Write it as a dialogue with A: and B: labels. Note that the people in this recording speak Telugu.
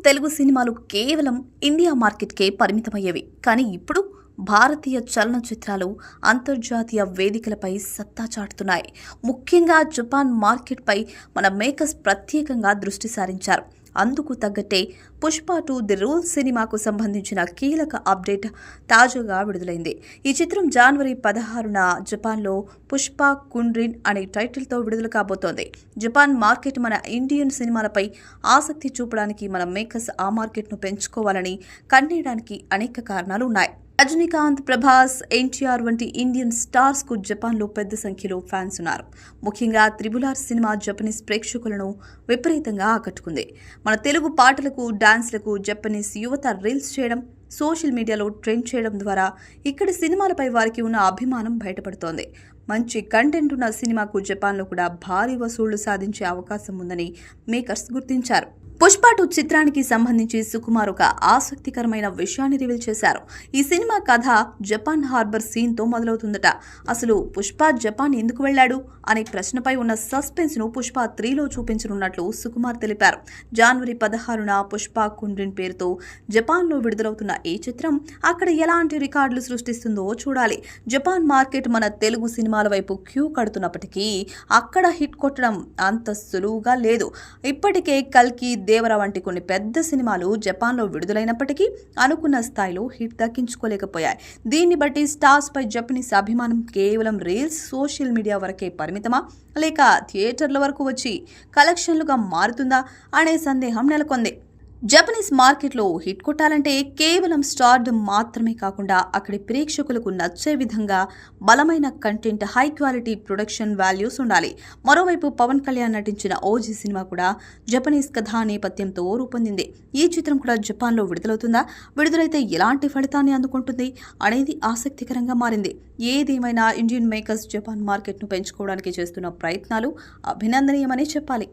A: తెలుగు సినిమాలు కేవలం ఇండియా మార్కెట్కే పరిమితమయ్యేవి. కానీ ఇప్పుడు భారతీయ చలనచిత్రాలు అంతర్జాతీయ వేదికలపై సత్తా చాటుతున్నాయి. ముఖ్యంగా జపాన్ మార్కెట్పై మన మేకర్స్ ప్రత్యేకంగా దృష్టి సారించారు. అందుకు తగ్గట్టే పుష్ప 2 ది రూల్ సినిమాకు సంబంధించిన కీలక అప్డేట్ తాజాగా విడుదలైంది. ఈ చిత్రం జనవరి 16న జపాన్లో పుష్ప కుండ్రిన్ అనే టైటిల్తో విడుదల కాబోతోంది. జపాన్ మార్కెట్ మన ఇండియన్ సినిమాలపై ఆసక్తి చూపడానికి మన మేకర్స్ ఆ మార్కెట్ను పెంచుకోవాలని కన్నేయడానికి అనేక కారణాలు ఉన్నాయి. రజనీకాంత్, ప్రభాస్, ఎన్టీఆర్ వంటి ఇండియన్ స్టార్స్ కు జపాన్లో పెద్ద సంఖ్యలో ఫ్యాన్స్ ఉన్నారు. ముఖ్యంగా త్రిబుల్ ఆర్ సినిమా జపనీస్ ప్రేక్షకులను విపరీతంగా ఆకట్టుకుంది. మన తెలుగు పాటలకు, డాన్స్లకు జపనీస్ యువత రీల్స్ చేయడం, సోషల్ మీడియాలో ట్రెండ్ చేయడం ద్వారా ఇక్కడి సినిమాలపై వారికి ఉన్న అభిమానం బయటపడుతోంది. మంచి కంటెంట్ ఉన్న సినిమాకు జపాన్లో కూడా భారీ వసూళ్లు సాధించే అవకాశం ఉందని మేకర్స్ గుర్తించారు. పుష్ప 2 చిత్రానికి సంబంధించి సుకుమార్ ఒక ఆసక్తికరమైన విషయాన్ని రివీల్ చేశారు. ఈ సినిమా కథ జపాన్ హార్బర్ సీన్తో మొదలవుతుందట. అసలు పుష్ప జపాన్ ఎందుకు వెళ్లాడు అనే ప్రశ్నపై ఉన్న సస్పెన్స్ ను పుష్ప 3లో చూపించనున్నట్లు సుకుమార్ తెలిపారు. జనవరి 16న పుష్ప కుండ్రిన్ పేరుతో జపాన్లో విడుదలవుతున్న ఈ చిత్రం అక్కడ ఎలాంటి రికార్డులు సృష్టిస్తుందో చూడాలి. జపాన్ మార్కెట్ మన తెలుగు సినిమాల వైపు క్యూ కడుతున్నప్పటికీ అక్కడ హిట్ కొట్టడం అంత సులువుగా లేదు. ఇప్పటికే కల్కి, దేవర వంటి కొన్ని పెద్ద సినిమాలు జపాన్లో విడుదలైనప్పటికీ అనుకున్న స్థాయిలో హిట్ దక్కించుకోలేకపోయాయి. దీన్ని బట్టి స్టార్స్ పై జపనీస్ అభిమానం కేవలం రీల్స్, సోషల్ మీడియా వరకే పరిమితమా, లేక థియేటర్ల వరకు వచ్చి కలెక్షన్లుగా మారుతుందా అనే సందేహం నెలకొంది. జపనీస్ మార్కెట్లో హిట్ కొట్టాలంటే కేవలం స్టార్డమ్ మాత్రమే కాకుండా అక్కడి ప్రేక్షకులకు నచ్చే విధంగా బలమైన content, high quality production values ఉండాలి. మరోవైపు పవన్ కళ్యాణ్ నటించిన ఓజీ సినిమా కూడా జపనీస్ కథా నేపథ్యంతో రూపొందింది. ఈ చిత్రం కూడా జపాన్లో విడుదలవుతుందా, విడుదలైతే ఎలాంటి ఫలితాన్ని అందుకుంటుంది అనేది ఆసక్తికరంగా మారింది. ఏదేమైనా ఇండియన్ మేకర్స్ జపాన్ మార్కెట్ను పెంచుకోవడానికి చేస్తున్న ప్రయత్నాలు అభినందనీయమని చెప్పాలి.